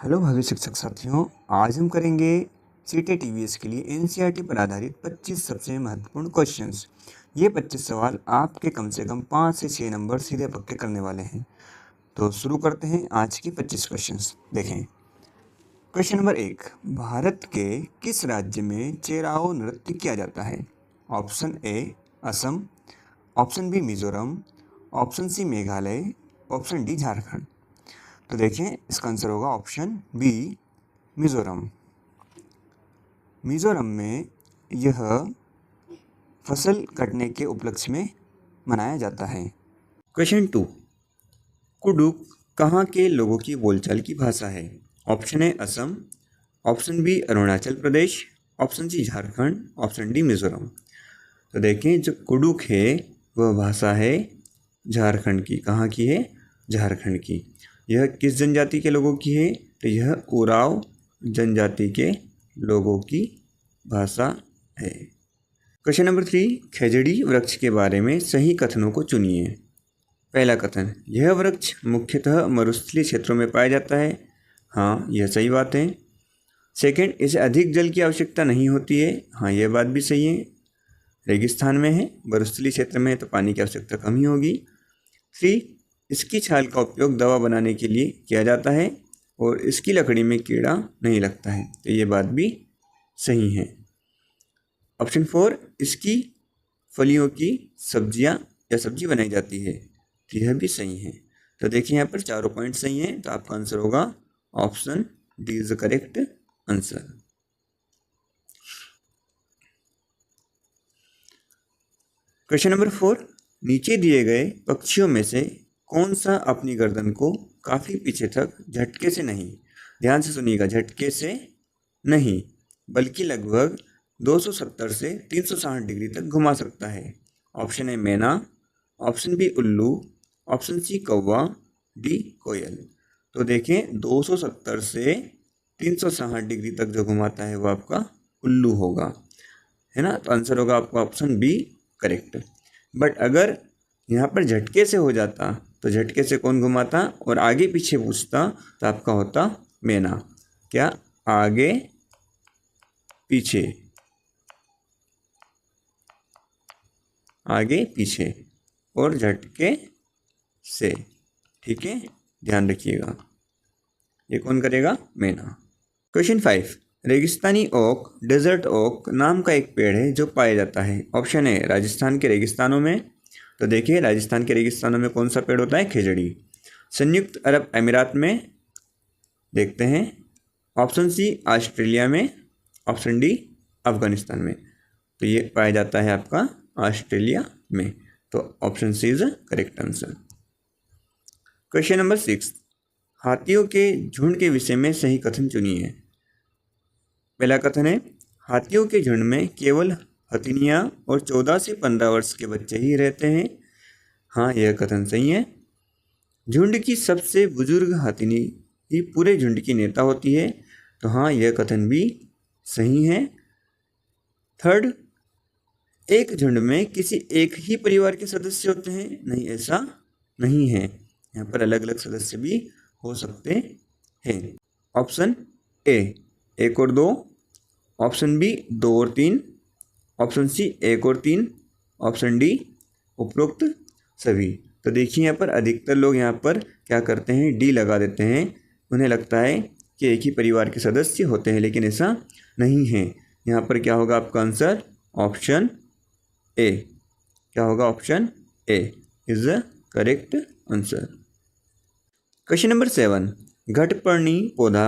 Hello भावी शिक्षक साथियों, आज हम करेंगे सीटेट टीवीएस के लिए एनसीईआरटी पर आधारित 25 सबसे महत्वपूर्ण क्वेश्चंस। ये 25 सवाल आपके कम से कम 5 से 6 नंबर सीधे पक्के करने वाले हैं। तो शुरू करते हैं आज की 25 क्वेश्चंस। देखें क्वेश्चन नंबर 1, भारत के किस राज्य में चेराओ नृत्य किया जाता है? Option A Assam, option B Mizoram, option C Meghalaya, option D Jharkhand. तो देखें इसका आंसर होगा ऑप्शन बी मिजोरम। मिजोरम में यह फसल कटने के उपलक्ष्य में मनाया जाता है। क्वेश्चन 2, कुडुक कहाँ के लोगों की बोलचाल की भाषा है? Option A Assam, option B Arunachal Pradesh, option C Jharkhand, option D Mizoram. तो देखें जो कुडुक है वह भाषा है झारखंड की। कहाँ की है? झारखंड की। यह किस जनजाति के लोगों की है? तो यह उराव जनजाति के लोगों की भाषा है। क्वेश्चन नंबर 3, खेजड़ी वृक्ष के बारे में सही कथनों को चुनिए। पहला कथन, यह वृक्ष मुख्यतः मरुस्थलीय क्षेत्रों में पाया जाता है। हाँ, यह सही बात है। सेकंड, इसे अधिक जल की आवश्यकता नहीं होती है। हाँ, यह बात भी सही है। रेगिस्तान में है, मरुस्थलीय क्षेत्र में है तो पानी की आवश्यकता कम ही होगी। 3, इसकी छाल का उपयोग दवा बनाने के लिए किया जाता है और इसकी लकड़ी में कीड़ा नहीं लगता है। तो ये बात भी सही है। ऑप्शन 4, इसकी फलियों की सब्जी बनाई जाती है। तो यह भी सही है। तो देखिए यहाँ पर चारों पॉइंट सही हैं। तो आपका आंसर होगा option D is the correct answer. Question number 4, नीचे दिए गए पक्षियों में से कौन सा अपनी गर्दन को काफ़ी पीछे तक झटके से नहीं, ध्यान से सुनिएगा, झटके से नहीं बल्कि लगभग 270 से 360 डिग्री तक घुमा सकता है? ऑप्शन ए मैना, ऑप्शन बी उल्लू, ऑप्शन सी कौवा, डी कोयल। तो देखें 270 से 360 डिग्री तक जो घुमाता है वो आपका उल्लू होगा, है ना। तो आंसर होगा आपका ऑप्शन बी करेक्ट। बट अगर यहाँ पर झटके से हो जाता तो झटके से कौन घुमाता और आगे पीछे पूछता तो आपका होता मैना। क्या? आगे पीछे, आगे पीछे और झटके से। ठीक है, ध्यान रखिएगा। ये कौन करेगा? मैना। क्वेश्चन 5, रेगिस्तानी ओक, डेजर्ट ओक नाम का एक पेड़ है जो पाया जाता है। ऑप्शन ए राजस्थान के रेगिस्तानों में। तो देखिए राजस्थान के रेगिस्तानों में कौन सा पेड़ होता है? खेजड़ी। संयुक्त अरब अमीरात में देखते हैं। ऑप्शन सी ऑस्ट्रेलिया में, ऑप्शन डी अफगानिस्तान में। तो ये पाया जाता है आपका ऑस्ट्रेलिया में। तो option C is correct answer. Question number 6, हाथियों के झुंड के विषय में सही कथन चुनिए। पहला कथन है, हाथियों के झुंड में केवल हथिनियाँ और 14 से 15 वर्ष के बच्चे ही रहते हैं। हाँ, यह कथन सही है। झुंड की सबसे बुजुर्ग हथिनी ही पूरे झुंड की नेता होती है। तो हाँ, यह कथन भी सही है। थर्ड, एक झुंड में किसी एक ही परिवार के सदस्य होते हैं। नहीं, ऐसा नहीं है। यहाँ पर अलग अलग सदस्य भी हो सकते हैं। ऑप्शन ए 1 और 2, ऑप्शन बी 2 और 3, ऑप्शन सी 1 और 3, ऑप्शन डी उपरोक्त सभी। तो देखिए यहाँ पर अधिकतर लोग यहाँ पर क्या करते हैं? डी लगा देते हैं। उन्हें लगता है कि एक ही परिवार के सदस्य होते हैं, लेकिन ऐसा नहीं है। यहाँ पर क्या होगा आपका आंसर? Option A. क्या होगा? Option A is the correct answer. Question number 7, घटपर्णी पौधा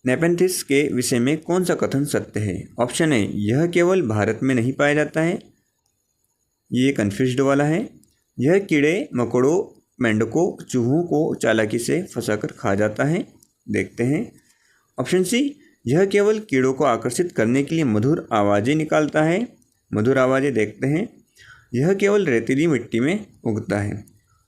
नेपेंथिस के विषय में कौन सा कथन सत्य है? ऑप्शन ए, यह केवल भारत में नहीं पाया जाता है। ये कन्फ्यूज्ड वाला है। यह कीड़े मकोड़ों, मेंढकों, चूहों को चालाकी से फंसाकर खा जाता है। देखते हैं। ऑप्शन सी, यह केवल कीड़ों को आकर्षित करने के लिए मधुर आवाज़ें निकालता है। मधुर आवाज़ें देखते हैं। यह केवल रेतीली मिट्टी में उगता है।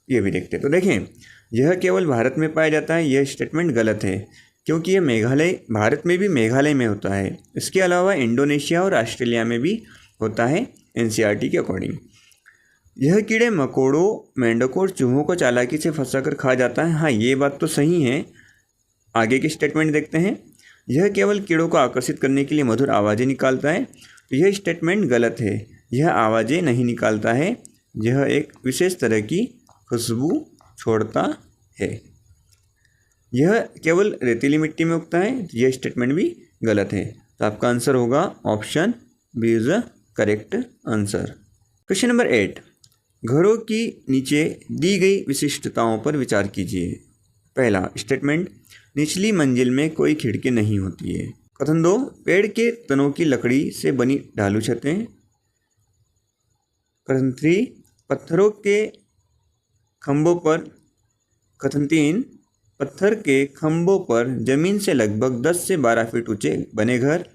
ये भी देखते हैं। तो देखें, यह केवल भारत में पाया जाता है, यह स्टेटमेंट गलत है, क्योंकि ये मेघालय, भारत में भी मेघालय में होता है। इसके अलावा इंडोनेशिया और ऑस्ट्रेलिया में भी होता है एनसीईआरटी के अकॉर्डिंग। यह कीड़े मकोड़ों, मेंढकों और चूहों को चालाकी से फंसाकर खा जाता है। हाँ, ये बात तो सही है, आगे की स्टेटमेंट देखते हैं। यह केवल कीड़ों को आकर्षित करने के लिए मधुर आवाज़ें निकालता है। तो यह स्टेटमेंट गलत है। यह आवाज़ें नहीं निकालता है, यह एक विशेष तरह की खुशबू छोड़ता है। यह केवल रेतीली मिट्टी में उगता है, तो यह स्टेटमेंट भी गलत है। तो आपका आंसर होगा option B is the correct answer. Question number 8, घरों की नीचे दी गई विशिष्टताओं पर विचार कीजिए। पहला स्टेटमेंट, निचली मंजिल में कोई खिड़की नहीं होती है। कथन 2, पेड़ के तनों की लकड़ी से बनी ढालू छतें। कथन 3, पत्थरों के खंभों पर। कथन 3, पत्थर के खंभों पर जमीन से लगभग 10 से 12 फीट ऊंचे बने घर।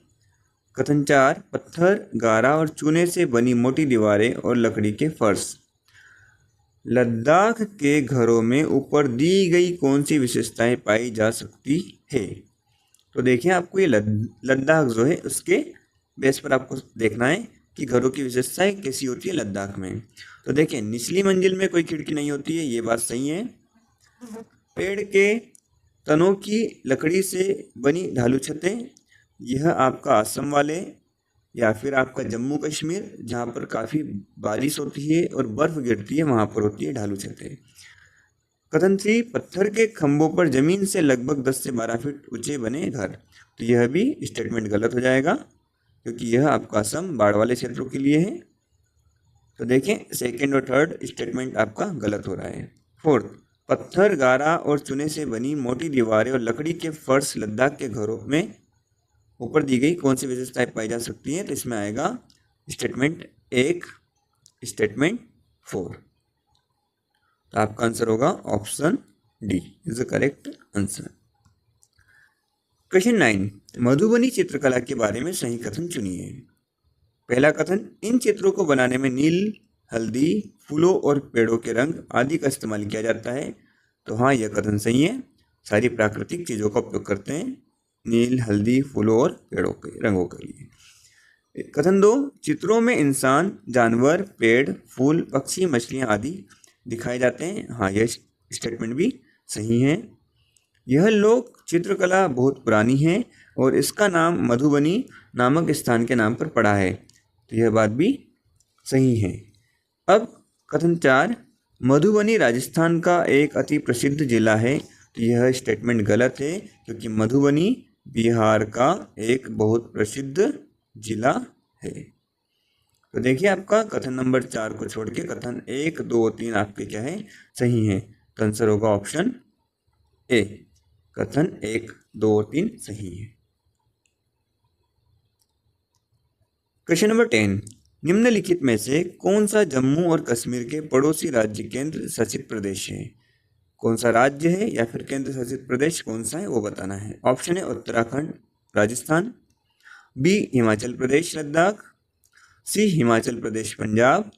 कथन 4, पत्थर, गारा और चूने से बनी मोटी दीवारें और लकड़ी के फर्श। लद्दाख के घरों में ऊपर दी गई कौन सी विशेषताएं पाई जा सकती है। तो देखिए, आपको ये लद्दाख जो है उसके बेस पर आपको देखना है कि घरों की विशेषताएं कैसी होती है लद्दाख में। तो देखिए, निचली मंजिल में कोई खिड़की नहीं होती है, ये बात सही है। पेड़ के तनों की लकड़ी से बनी ढालू छतें, यह आपका असम वाले या फिर आपका जम्मू कश्मीर, जहाँ पर काफ़ी बारिश होती है और बर्फ़ गिरती है, वहाँ पर होती है ढालू छतें। कथन 3, पत्थर के खंभों पर जमीन से लगभग 10 से 12 फीट ऊंचे बने घर। तो यह भी स्टेटमेंट गलत हो जाएगा, क्योंकि यह आपका असम बाढ़ वाले क्षेत्रों के लिए है। तो देखें, सेकंड और थर्ड स्टेटमेंट आपका गलत हो रहा है। फोर्थ, पत्थर, गारा और चूने से बनी मोटी दीवारें और लकड़ी के फर्श लद्दाख के घरों में ऊपर दी गई कौन सी विशेषताएं पाई जा सकती हैं। तो इसमें आएगा स्टेटमेंट 1, स्टेटमेंट 4। तो आपका आंसर होगा option D is the correct answer. Question 9, Madhubani चित्रकला के बारे में सही कथन चुनिए। पहला कथन, इन चित्रों को बनाने में नील, हल्दी, फूलों और पेड़ों के रंग आदि का इस्तेमाल किया जाता है। तो हाँ, यह कथन सही है। सारी प्राकृतिक चीज़ों का उपयोग करते हैं नील, हल्दी, फूलों और पेड़ों के रंगों के लिए। कथन 2, चित्रों में इंसान, जानवर, पेड़, फूल, पक्षी, मछलियाँ आदि दिखाए जाते हैं। हाँ, यह स्टेटमेंट भी सही है। यह लोक चित्रकला बहुत पुरानी है और इसका नाम मधुबनी नामक स्थान के नाम पर पड़ा है। तो यह बात भी सही है। अब कथन 4, मधुबनी राजस्थान का एक अति प्रसिद्ध जिला है। तो यह स्टेटमेंट गलत है, क्योंकि मधुबनी बिहार का एक बहुत प्रसिद्ध जिला है। तो देखिए, आपका कथन नंबर 4 को छोड़ के कथन 1, 2, 3 आपके क्या है, सही है। तो आंसर होगा ऑप्शन ए, कथन 1, 2, 3 सही है। क्वेश्चन नंबर 10, निम्नलिखित में से कौन सा जम्मू और कश्मीर के पड़ोसी राज्य केंद्र शासित प्रदेश है। कौन सा राज्य है या फिर केंद्र शासित प्रदेश कौन सा है वो बताना है। ऑप्शन है उत्तराखंड, राजस्थान, बी हिमाचल प्रदेश लद्दाख, सी हिमाचल प्रदेश पंजाब,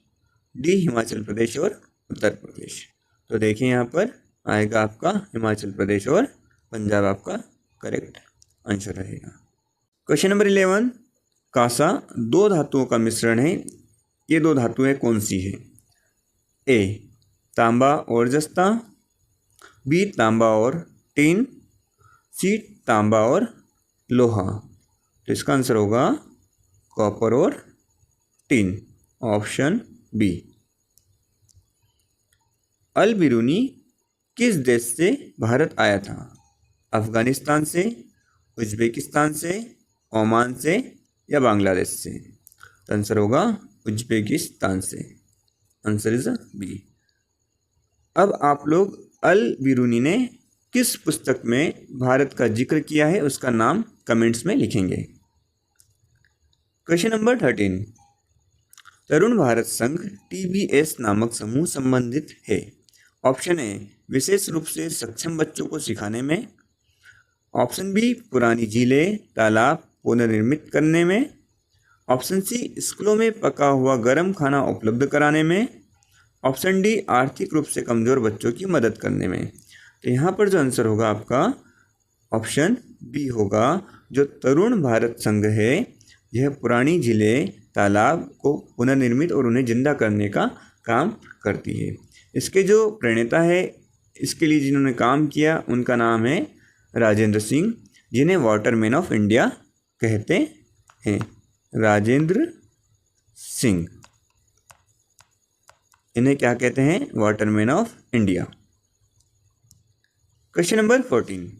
डी हिमाचल प्रदेश और उत्तर प्रदेश। तो देखिए, यहाँ पर आएगा आपका हिमाचल प्रदेश और पंजाब आपका करेक्ट आंसर रहेगा। क्वेश्चन नंबर 11, कांसा दो धातुओं का मिश्रण है। ये दो धातुएं कौन सी है। ए तांबा और जस्ता, बी तांबा और टीन, सी तांबा और लोहा। तो इसका आंसर होगा कॉपर और टीन, ऑप्शन बी। अल बिरूनी किस देश से भारत आया था। अफगानिस्तान से, उज्बेकिस्तान से, ओमान से या बांग्लादेश से। तो आंसर होगा उज्बेकिस्तान से, आंसर इज बी। अब आप लोग अल बिरूनी ने किस पुस्तक में भारत का जिक्र किया है उसका नाम कमेंट्स में लिखेंगे। क्वेश्चन नंबर 13, तरुण भारत संघ TBS नामक समूह संबंधित है। ऑप्शन ए विशेष रूप से सक्षम बच्चों को सिखाने में, ऑप्शन बी पुरानी झीलें, तालाब पुनर्निर्मित करने में, ऑप्शन सी स्कूलों में पका हुआ गर्म खाना उपलब्ध कराने में, ऑप्शन डी आर्थिक रूप से कमज़ोर बच्चों की मदद करने में। तो यहाँ पर जो आंसर होगा आपका ऑप्शन बी होगा। जो तरुण भारत संघ है यह पुरानी झीलें, तालाब को पुनर्निर्मित और उन्हें जिंदा करने का काम करती है। इसके जो प्रणेता है, इसके लिए जिन्होंने काम किया, उनका नाम है राजेंद्र सिंह, जिन्हें वाटरमैन ऑफ इंडिया कहते हैं। राजेंद्र सिंह, इन्हें क्या कहते हैं? Waterman of India. Question number 14,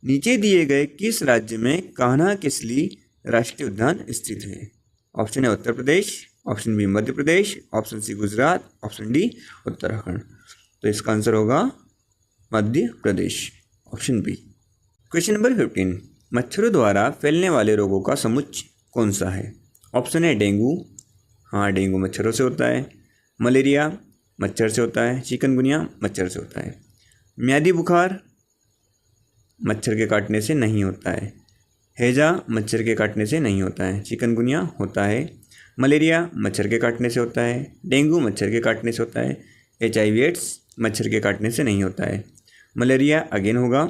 नीचे दिए गए किस राज्य में कान्हा किसली राष्ट्रीय उद्यान स्थित है? Option A Uttar Pradesh, option B Madhya Pradesh, option C Gujarat, option D Uttarakhand. तो इसका आंसर होगा Madhya Pradesh, option B. Question number 15, मच्छरों द्वारा फैलने वाले रोगों का समुच्चय कौन सा है? ऑप्शन ए डेंगू, हाँ डेंगू मच्छरों से होता है। मलेरिया मच्छर से होता है। चिकनगुनिया मच्छर से होता है। म्यादी बुखार मच्छर के काटने से नहीं होता है। हैजा मच्छर के काटने से नहीं होता है। चिकनगुनिया होता है। मलेरिया मच्छर के काटने से होता है। डेंगू मच्छर के काटने से होता है। HIV एड्स मच्छर के काटने से नहीं होता है। मलेरिया अगेन होगा,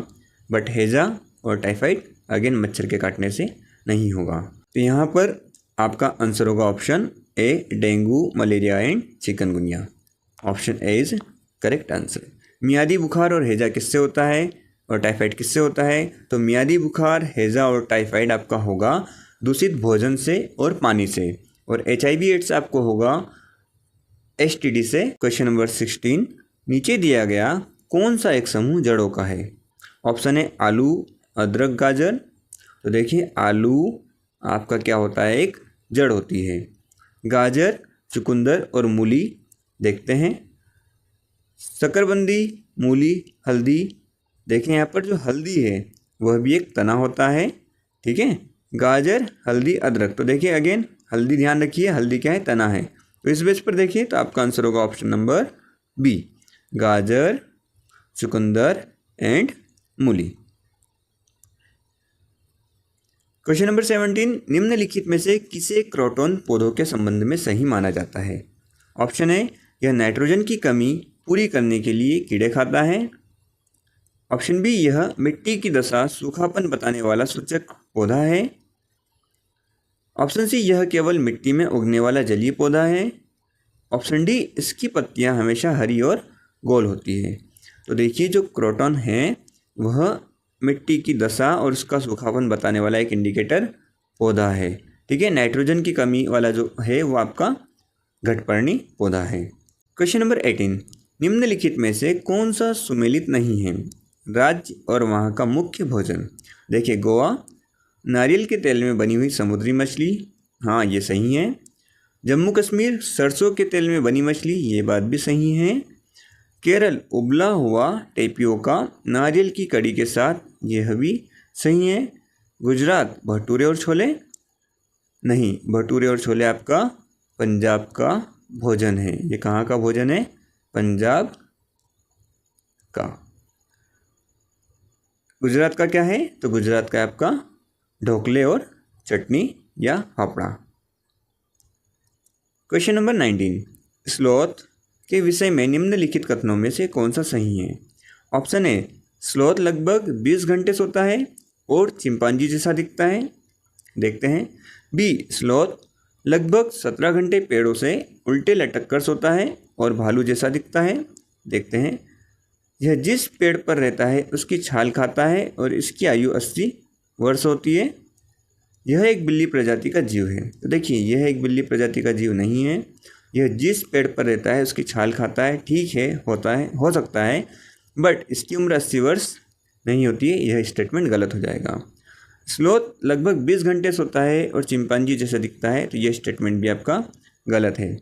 बट हैजा और टाइफाइड अगेन मच्छर के काटने से नहीं होगा। तो यहाँ पर आपका आंसर होगा option A, dengue, malaria and chikungunya. Option A is correct answer. मियादी बुखार और हैजा किससे होता है और टाइफाइड किससे होता है? तो मियादी बुखार, हैजा और टाइफाइड आपका होगा दूषित भोजन से और पानी से, और HIV एड्स आपको होगा STD से। क्वेश्चन नंबर 16, नीचे दिया गया कौन सा एक समूह जड़ों का है? ऑप्शन ए आलू, अदरक, गाजर। तो देखिए आलू आपका क्या होता है? एक जड़ होती है। गाजर, चुकंदर और मूली देखते हैं। शकरकंदी, मूली, हल्दी। देखें यहाँ पर जो हल्दी है वह भी एक तना होता है, ठीक है। गाजर, हल्दी, अदरक। तो देखिए अगेन हल्दी ध्यान रखिए, हल्दी क्या है? तना है। तो इस बेस पर देखिए तो आपका आंसर होगा ऑप्शन नंबर बी, गाजर, चुकंदर एंड मूली। क्वेश्चन नंबर 17, निम्नलिखित में से किसे क्रोटन पौधों के संबंध में सही माना जाता है? ऑप्शन ए, यह नाइट्रोजन की कमी पूरी करने के लिए कीड़े खाता है। ऑप्शन बी, यह मिट्टी की दशा सूखापन बताने वाला सूचक पौधा है। ऑप्शन सी, यह केवल मिट्टी में उगने वाला जलीय पौधा है। ऑप्शन डी, इसकी पत्तियां हमेशा हरी और गोल होती है। तो देखिए जो क्रोटन है वह मिट्टी की दशा और उसका सूखापन बताने वाला एक इंडिकेटर पौधा है, ठीक है। नाइट्रोजन की कमी वाला जो है वो आपका घटपर्णी पौधा है। क्वेश्चन नंबर 18, निम्नलिखित में से कौन सा सुमेलित नहीं है? राज्य और वहाँ का मुख्य भोजन। देखिए गोवा, नारियल के तेल में बनी हुई समुद्री मछली, हाँ ये सही है। जम्मू कश्मीर, सरसों के तेल में बनी मछली, ये बात भी सही है। केरल, उबला हुआ टेपियोका नारियल की कड़ी के साथ, यह भी सही है। गुजरात, भटूरे और छोले, नहीं भटूरे और छोले आपका पंजाब का भोजन है। ये कहाँ का भोजन है? पंजाब का। गुजरात का क्या है? तो गुजरात का आपका ढोकले और चटनी या फाफड़ा। क्वेश्चन नंबर 19, स्लोथ के विषय में निम्नलिखित कथनों में से कौन सा सही है? ऑप्शन ए, स्लोथ लगभग 20 घंटे सोता है और चिंपांजी जैसा दिखता है। देखते हैं। बी, स्लोथ लगभग 17 घंटे पेड़ों से उल्टे लटक कर सोता है और भालू जैसा दिखता है। देखते हैं। यह जिस पेड़ पर रहता है उसकी छाल खाता है और इसकी आयु 80 वर्ष होती है। यह एक बिल्ली प्रजाति का जीव है। तो देखिए यह एक बिल्ली प्रजाति का जीव नहीं है। यह जिस पेड़ पर रहता है उसकी छाल खाता है, ठीक है, होता है, हो सकता है, बट इसकी उम्र 80 वर्ष नहीं होती है। यह स्टेटमेंट गलत हो जाएगा। स्लोथ लगभग 20 घंटे सोता है और चिंपांजी जैसा दिखता है, तो यह स्टेटमेंट भी आपका गलत है।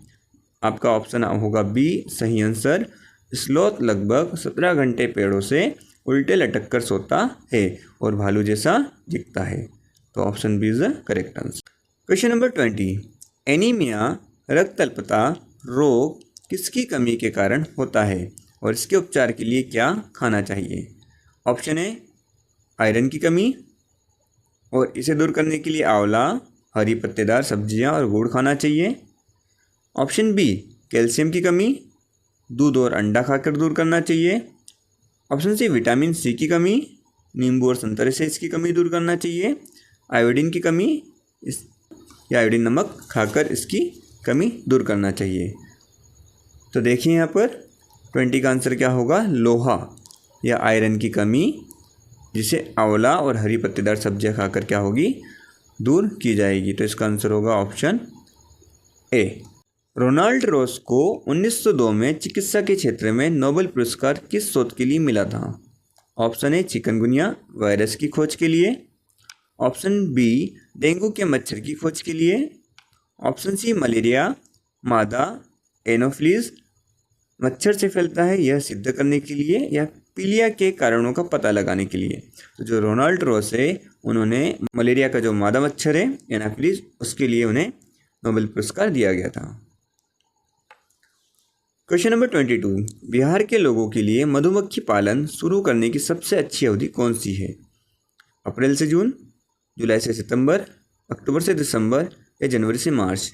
आपका ऑप्शन होगा बी सही आंसर। स्लोथ लगभग 17 घंटे पेड़ों से उल्टे लटक कर सोता है और भालू जैसा दिखता है। तो option B is the correct answer. Question number 20, anaemia रक्त अल्पता रोग किसकी कमी के कारण होता है और इसके उपचार के लिए क्या खाना चाहिए? ऑप्शन ए, आयरन की कमी, और इसे दूर करने के लिए आंवला, हरी पत्तेदार सब्जियां और गुड़ खाना चाहिए। ऑप्शन बी, कैल्शियम की कमी, दूध और अंडा खाकर दूर करना चाहिए। ऑप्शन सी, विटामिन सी की कमी, नींबू और संतरे से इसकी कमी दूर करना चाहिए। आयोडीन की कमी या आयोडीन नमक खाकर इसकी कमी दूर करना चाहिए। तो देखिए यहाँ पर 20 का आंसर क्या होगा? लोहा या आयरन की कमी जिसे आंवला और हरी पत्तेदार सब्जियां खाकर क्या होगी, दूर की जाएगी। तो इसका आंसर होगा ऑप्शन ए। रोनाल्ड रॉस को 1902 में चिकित्सा के क्षेत्र में नोबेल पुरस्कार किस शोध के लिए मिला था? ऑप्शन ए चिकनगुनिया वायरस की खोज के लिए, ऑप्शन बी डेंगू के मच्छर की खोज के लिए, ऑप्शन सी मलेरिया मादा एनोफ्लीज मच्छर से फैलता है यह सिद्ध करने के लिए, या पीलिया के कारणों का पता लगाने के लिए। तो जो रोनाल्ड रॉस है उन्होंने मलेरिया का जो मादा मच्छर है एनोफ्लीज उसके लिए उन्हें नोबेल पुरस्कार दिया गया था। क्वेश्चन नंबर 22, बिहार के लोगों के लिए मधुमक्खी पालन शुरू करने की सबसे अच्छी अवधि कौन सी है? अप्रैल से जून, जुलाई से सितंबर, अक्टूबर से दिसंबर या जनवरी से मार्च?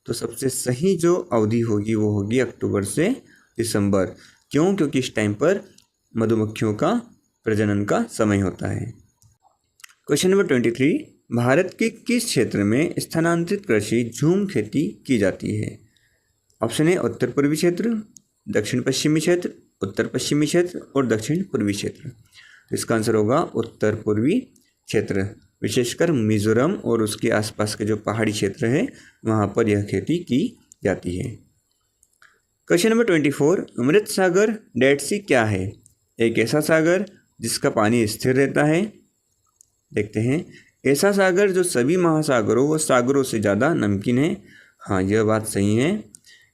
तो सबसे सही जो अवधि होगी वो होगी अक्टूबर से दिसंबर। क्यों? क्योंकि इस टाइम पर मधुमक्खियों का प्रजनन का समय होता है। क्वेश्चन नंबर 23, भारत के किस क्षेत्र में स्थानांतरित कृषि झूम खेती की जाती है? ऑप्शन ए उत्तर पूर्वी क्षेत्र, दक्षिण पश्चिमी क्षेत्र, उत्तर पश्चिमी क्षेत्र और दक्षिण पूर्वी क्षेत्र। इसका आंसर होगा उत्तर पूर्वी क्षेत्र। विशेषकर मिजोरम और उसके आसपास के जो पहाड़ी क्षेत्र है वहाँ पर यह खेती की जाती है। क्वेश्चन नंबर 24, अमृत सागर डेड सी क्या है? एक ऐसा सागर जिसका पानी स्थिर रहता है। देखते हैं, ऐसा सागर जो सभी महासागरों व सागरों से ज़्यादा नमकीन है। हाँ, यह बात सही है।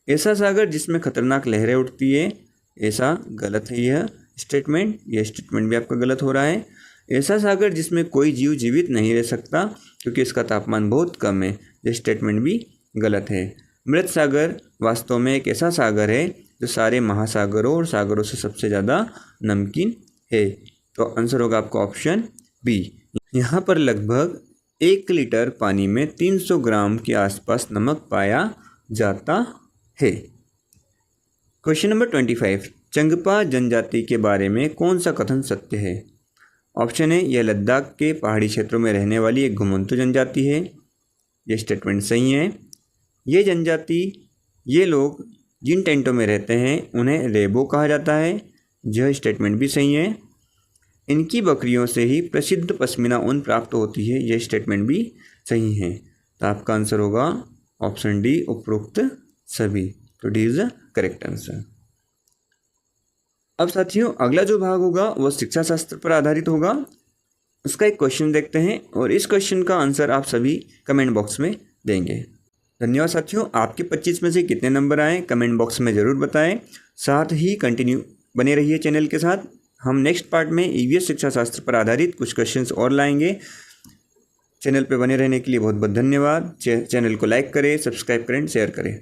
ऐसा सागर जिसमें खतरनाक लहरें उठती है, ऐसा गलत है यह स्टेटमेंट भी आपका गलत हो रहा है। ऐसा सागर जिसमें कोई जीव जीवित नहीं रह सकता क्योंकि इसका तापमान बहुत कम है, यह स्टेटमेंट भी गलत है। मृत सागर वास्तव में एक ऐसा सागर है जो सारे महासागरों और सागरों से सबसे ज़्यादा नमकीन है। तो आंसर होगा आपका ऑप्शन बी। यहाँ पर लगभग 1 लीटर पानी में 300 ग्राम के आसपास नमक पाया जाता है। क्वेश्चन नंबर 25, चंगपा जनजाति के बारे में कौन सा कथन सत्य है? ऑप्शन ए यह लद्दाख के पहाड़ी क्षेत्रों में रहने वाली एक घुमंतु जनजाति है। यह स्टेटमेंट सही है। ये लोग जिन टेंटों में रहते हैं उन्हें रेबो कहा जाता है। यह स्टेटमेंट भी सही है। इनकी बकरियों से ही प्रसिद्ध पश्मीना ऊन प्राप्त होती है। यह स्टेटमेंट भी सही है। तो आपका आंसर होगा ऑप्शन डी, उपरोक्त सभी। तो D is the correct answer. अब साथियों अगला जो भाग होगा वह शिक्षा शास्त्र पर आधारित होगा। उसका एक क्वेश्चन देखते हैं और इस क्वेश्चन का आंसर आप सभी कमेंट बॉक्स में देंगे। धन्यवाद साथियों। आपके 25 में से कितने नंबर आए कमेंट बॉक्स में ज़रूर बताएं। साथ ही कंटिन्यू बने रहिए चैनल के साथ। हम नेक्स्ट पार्ट में ईवीएस शिक्षा शास्त्र पर आधारित कुछ क्वेश्चंस और लाएंगे। चैनल पर बने रहने के लिए बहुत बहुत धन्यवाद। चैनल को लाइक करें, सब्सक्राइब करें, शेयर करें।